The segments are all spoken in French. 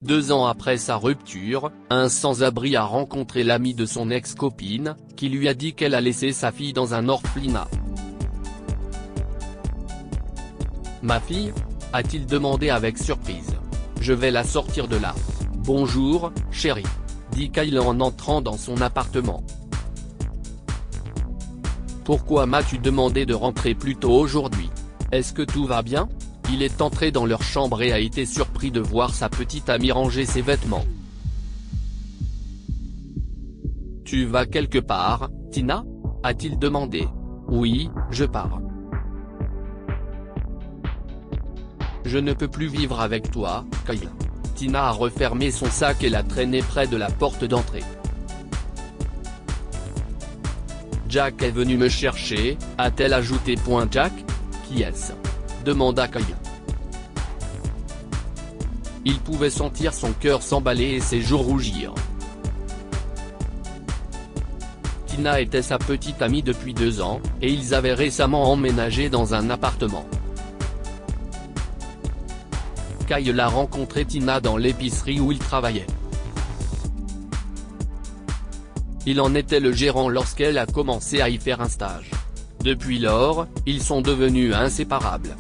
2 ans après sa rupture, un sans-abri a rencontré l'ami de son ex-copine, qui lui a dit qu'elle a laissé sa fille dans un orphelinat. Ma fille ? A-t-il demandé avec surprise. Je vais la sortir de là. Bonjour, chérie, dit Kyle en entrant dans son appartement. Pourquoi m'as-tu demandé de rentrer plus tôt aujourd'hui? Est-ce que tout va bien? Il est entré dans leur chambre et a été surpris de voir sa petite amie ranger ses vêtements. Tu vas quelque part, Tina? A-t-il demandé. Oui, je pars. Je ne peux plus vivre avec toi, Kyle. Tina a refermé son sac et l'a traîné près de la porte d'entrée. Jack est venu me chercher, a-t-elle ajouté. Jack? Qui est-ce? Demanda Kyle. Il pouvait sentir son cœur s'emballer et ses joues rougir. Tina était sa petite amie depuis 2 ans, et ils avaient récemment emménagé dans un appartement. Kyle a rencontré Tina dans l'épicerie où il travaillait. Il en était le gérant lorsqu'elle a commencé à y faire un stage. Depuis lors, ils sont devenus inséparables.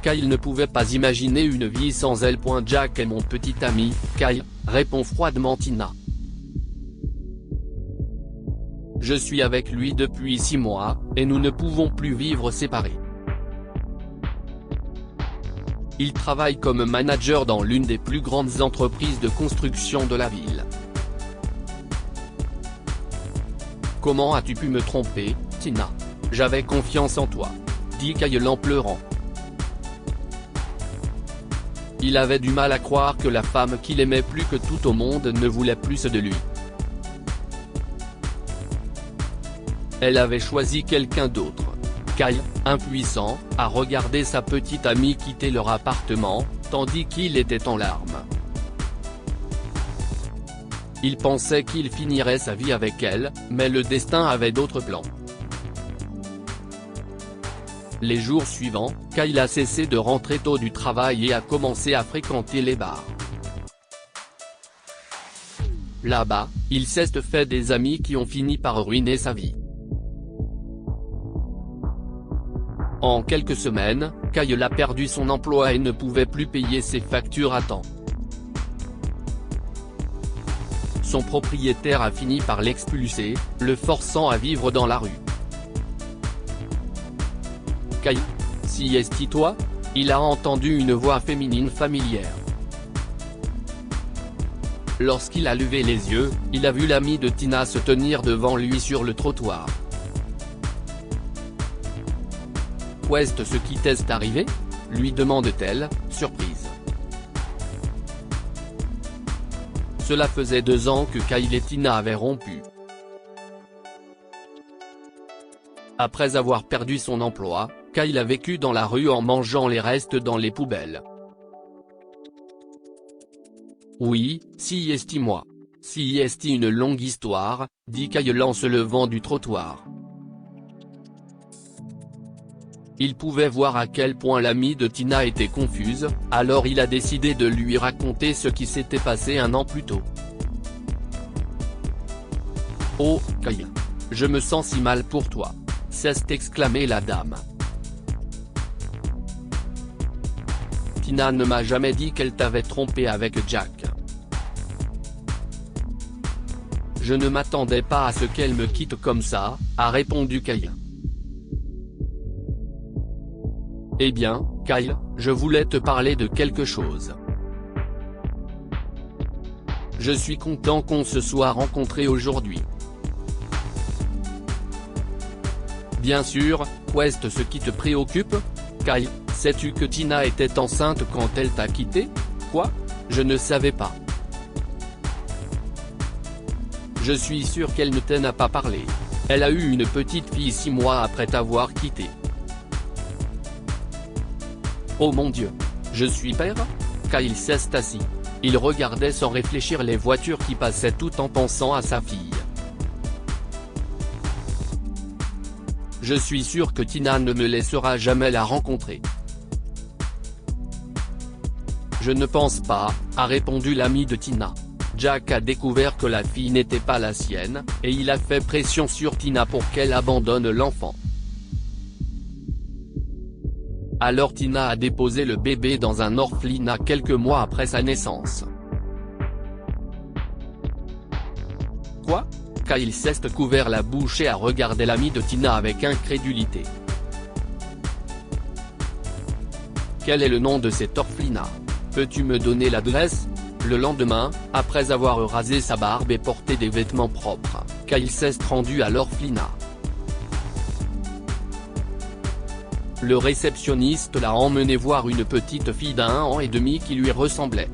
Kyle ne pouvait pas imaginer une vie sans elle. Jack est mon petit ami, Kyle, répond froidement Tina. Je suis avec lui depuis 6 mois, et nous ne pouvons plus vivre séparés. Il travaille comme manager dans l'une des plus grandes entreprises de construction de la ville. Comment as-tu pu me tromper, Tina? J'avais confiance en toi, dit Kyle en pleurant. Il avait du mal à croire que la femme qu'il aimait plus que tout au monde ne voulait plus de lui. Elle avait choisi quelqu'un d'autre. Kyle, impuissant, a regardé sa petite amie quitter leur appartement, tandis qu'il était en larmes. Il pensait qu'il finirait sa vie avec elle, mais le destin avait d'autres plans. Les jours suivants, Kyle a cessé de rentrer tôt du travail et a commencé à fréquenter les bars. Là-bas, il s'est fait des amis qui ont fini par ruiner sa vie. En quelques semaines, Kyle a perdu son emploi et ne pouvait plus payer ses factures à temps. Son propriétaire a fini par l'expulser, le forçant à vivre dans la rue. Kyle, si est-ce toi? Il a entendu une voix féminine familière. Lorsqu'il a levé les yeux, il a vu l'ami de Tina se tenir devant lui sur le trottoir. Qu'est-ce qui t'est arrivé? Lui demande-t-elle, surprise. Cela faisait 2 ans que Kyle et Tina avaient rompu. Après avoir perdu son emploi, Kyle a vécu dans la rue en mangeant les restes dans les poubelles. Oui, si estime-moi. Si est une longue histoire, dit Kyle en se levant du trottoir. Il pouvait voir à quel point l'amie de Tina était confuse, alors il a décidé de lui raconter ce qui s'était passé 1 an plus tôt. Oh, Kyle. Je me sens si mal pour toi. S'est exclamé la dame. Tina ne m'a jamais dit qu'elle t'avait trompé avec Jack. Je ne m'attendais pas à ce qu'elle me quitte comme ça, a répondu Kyle. Eh bien, Kyle, je voulais te parler de quelque chose. Je suis content qu'on se soit rencontrés aujourd'hui. Bien sûr, qu'est-ce ce qui te préoccupe? Kyle, sais-tu que Tina était enceinte quand elle t'a quitté? Quoi? Je ne savais pas. Je suis sûr qu'elle ne t'en a pas parlé. Elle a eu une petite fille 6 mois après t'avoir quitté. Oh mon Dieu. Je suis père? Kyle s'est assis. Il regardait sans réfléchir les voitures qui passaient tout en pensant à sa fille. Je suis sûr que Tina ne me laissera jamais la rencontrer. Je ne pense pas, a répondu l'ami de Tina. Jack a découvert que la fille n'était pas la sienne, et il a fait pression sur Tina pour qu'elle abandonne l'enfant. Alors Tina a déposé le bébé dans un orphelinat quelques mois après sa naissance. Quoi ? Kyle s'est couvert la bouche et a regardé l'ami de Tina avec incrédulité. Quel est le nom de cet orphelinat ? Peux-tu me donner l'adresse ? Le lendemain, après avoir rasé sa barbe et porté des vêtements propres, Kyle s'est rendu à l'orphelinat. Le réceptionniste l'a emmené voir une petite fille d'1 an et demi qui lui ressemblait.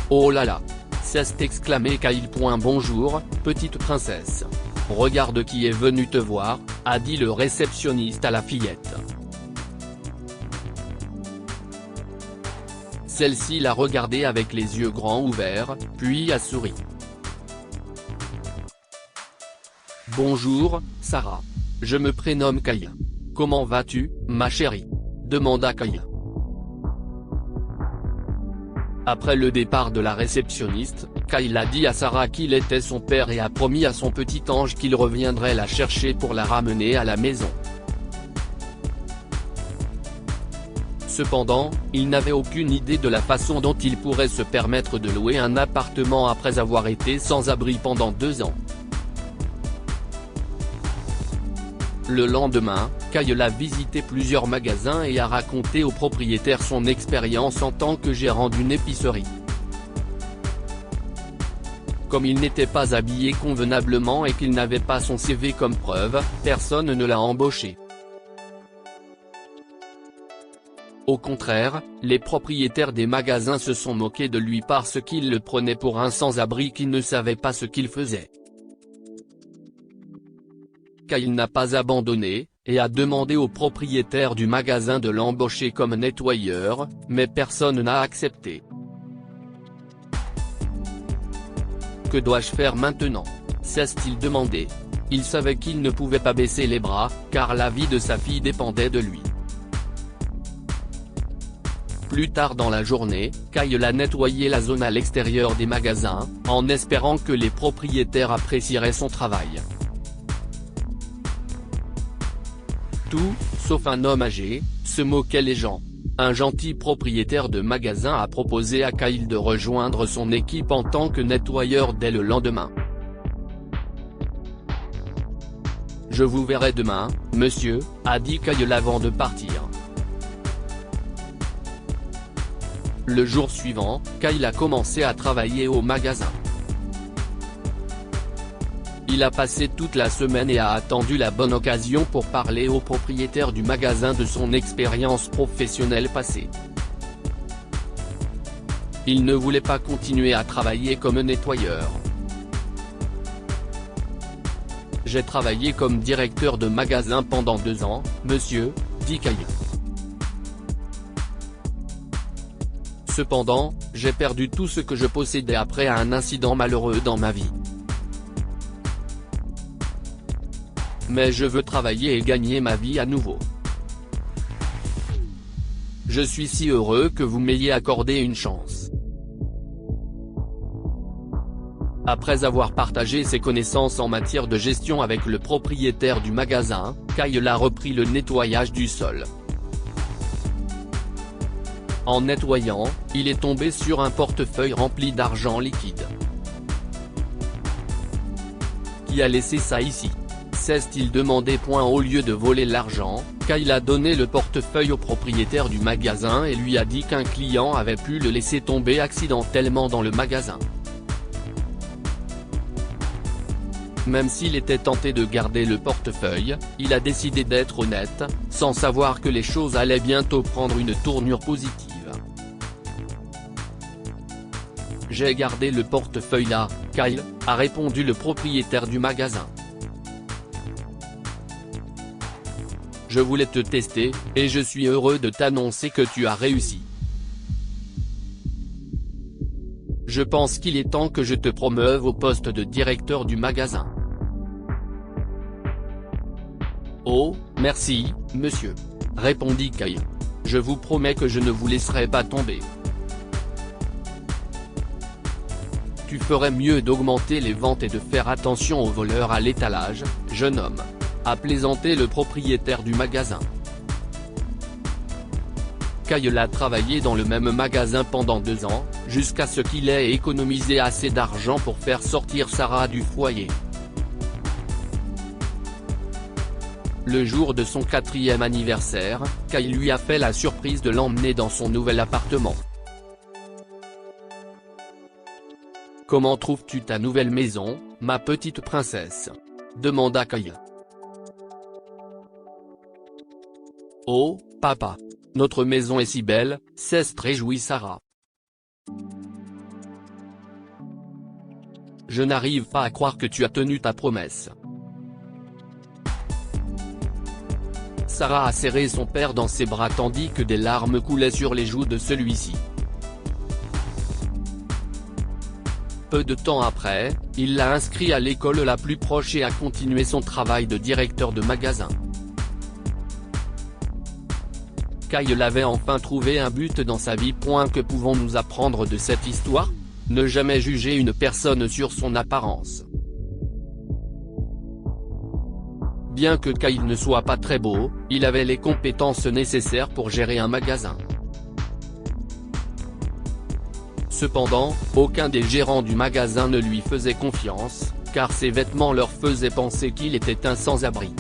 Oh là là ! S'est exclamé Kyle. Bonjour, petite princesse. Regarde qui est venu te voir, a dit le réceptionniste à la fillette. Celle-ci l'a regardé avec les yeux grands ouverts, puis a souri. Bonjour, Sarah. Je me prénomme Kyle. Comment vas-tu, ma chérie ? Demanda Kyle. Après le départ de la réceptionniste, Kyle a dit à Sarah qu'il était son père et a promis à son petit ange qu'il reviendrait la chercher pour la ramener à la maison. Cependant, il n'avait aucune idée de la façon dont il pourrait se permettre de louer un appartement après avoir été sans abri pendant 2 ans. Le lendemain, Kyle a visité plusieurs magasins et a raconté au propriétaire son expérience en tant que gérant d'une épicerie. Comme il n'était pas habillé convenablement et qu'il n'avait pas son CV comme preuve, personne ne l'a embauché. Au contraire, les propriétaires des magasins se sont moqués de lui parce qu'ils le prenaient pour un sans-abri qui ne savait pas ce qu'il faisait. Kyle n'a pas abandonné, et a demandé au propriétaire du magasin de l'embaucher comme nettoyeur, mais personne n'a accepté. Que dois-je faire maintenant ? s'est-il demandé. Il savait qu'il ne pouvait pas baisser les bras, car la vie de sa fille dépendait de lui. Plus tard dans la journée, Kyle a nettoyé la zone à l'extérieur des magasins, en espérant que les propriétaires apprécieraient son travail. Tout, sauf un homme âgé, se moquait les gens. Un gentil propriétaire de magasin a proposé à Kyle de rejoindre son équipe en tant que nettoyeur dès le lendemain. Je vous verrai demain, monsieur, a dit Kyle avant de partir. Le jour suivant, Kyle a commencé à travailler au magasin. Il a passé toute la semaine et a attendu la bonne occasion pour parler au propriétaire du magasin de son expérience professionnelle passée. Il ne voulait pas continuer à travailler comme nettoyeur. J'ai travaillé comme directeur de magasin pendant 2 ans, monsieur, dit Kyle. Cependant, j'ai perdu tout ce que je possédais après un incident malheureux dans ma vie. Mais je veux travailler et gagner ma vie à nouveau. Je suis si heureux que vous m'ayez accordé une chance. Après avoir partagé ses connaissances en matière de gestion avec le propriétaire du magasin, Kyle a repris le nettoyage du sol. En nettoyant, il est tombé sur un portefeuille rempli d'argent liquide. Qui a laissé ça ici ? S'est-il demandé. Au lieu de voler l'argent, Kyle a donné le portefeuille au propriétaire du magasin et lui a dit qu'un client avait pu le laisser tomber accidentellement dans le magasin. Même s'il était tenté de garder le portefeuille, il a décidé d'être honnête, sans savoir que les choses allaient bientôt prendre une tournure positive. J'ai gardé le portefeuille là, Kyle, a répondu le propriétaire du magasin. Je voulais te tester, et je suis heureux de t'annoncer que tu as réussi. Je pense qu'il est temps que je te promeuve au poste de directeur du magasin. Oh, merci, monsieur, répondit Kyle. Je vous promets que je ne vous laisserai pas tomber. Tu ferais mieux d'augmenter les ventes et de faire attention aux voleurs à l'étalage, jeune homme. A plaisanté le propriétaire du magasin. Kyle a travaillé dans le même magasin pendant 2 ans, jusqu'à ce qu'il ait économisé assez d'argent pour faire sortir Sarah du foyer. Le jour de son 4e anniversaire, Kyle lui a fait la surprise de l'emmener dans son nouvel appartement. « Comment trouves-tu ta nouvelle maison, ma petite princesse ?» demanda Kyle. « Oh, papa. Notre maison est si belle », s'est réjouie Sarah. « Je n'arrive pas à croire que tu as tenu ta promesse. » Sarah a serré son père dans ses bras tandis que des larmes coulaient sur les joues de celui-ci. Peu de temps après, il l'a inscrit à l'école la plus proche et a continué son travail de directeur de magasin. Kyle avait enfin trouvé un but dans sa vie. Que pouvons-nous apprendre de cette histoire? Ne jamais juger une personne sur son apparence. Bien que Kyle ne soit pas très beau, il avait les compétences nécessaires pour gérer un magasin. Cependant, aucun des gérants du magasin ne lui faisait confiance, car ses vêtements leur faisaient penser qu'il était un sans-abri.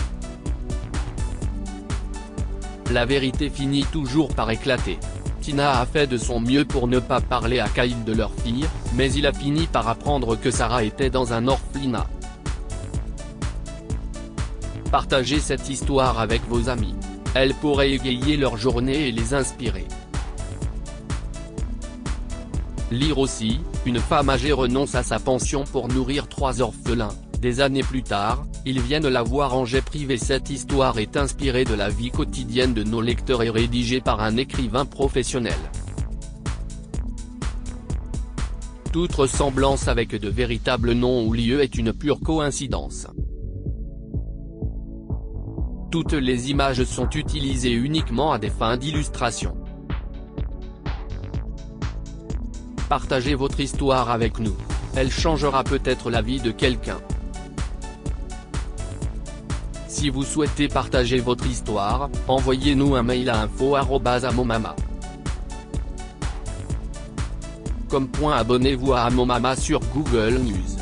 La vérité finit toujours par éclater. Tina a fait de son mieux pour ne pas parler à Kyle de leur fille, mais il a fini par apprendre que Sarah était dans un orphelinat. Partagez cette histoire avec vos amis. Elle pourrait égayer leur journée et les inspirer. Lire aussi, une femme âgée renonce à sa pension pour nourrir 3 orphelins. Des années plus tard, ils viennent la voir en jet privé. Cette histoire est inspirée de la vie quotidienne de nos lecteurs et rédigée par un écrivain professionnel. Toute ressemblance avec de véritables noms ou lieux est une pure coïncidence. Toutes les images sont utilisées uniquement à des fins d'illustration. Partagez votre histoire avec nous. Elle changera peut-être la vie de quelqu'un. Si vous souhaitez partager votre histoire, envoyez-nous un mail à info@amomama.com. Abonnez-vous à Amomama sur Google News.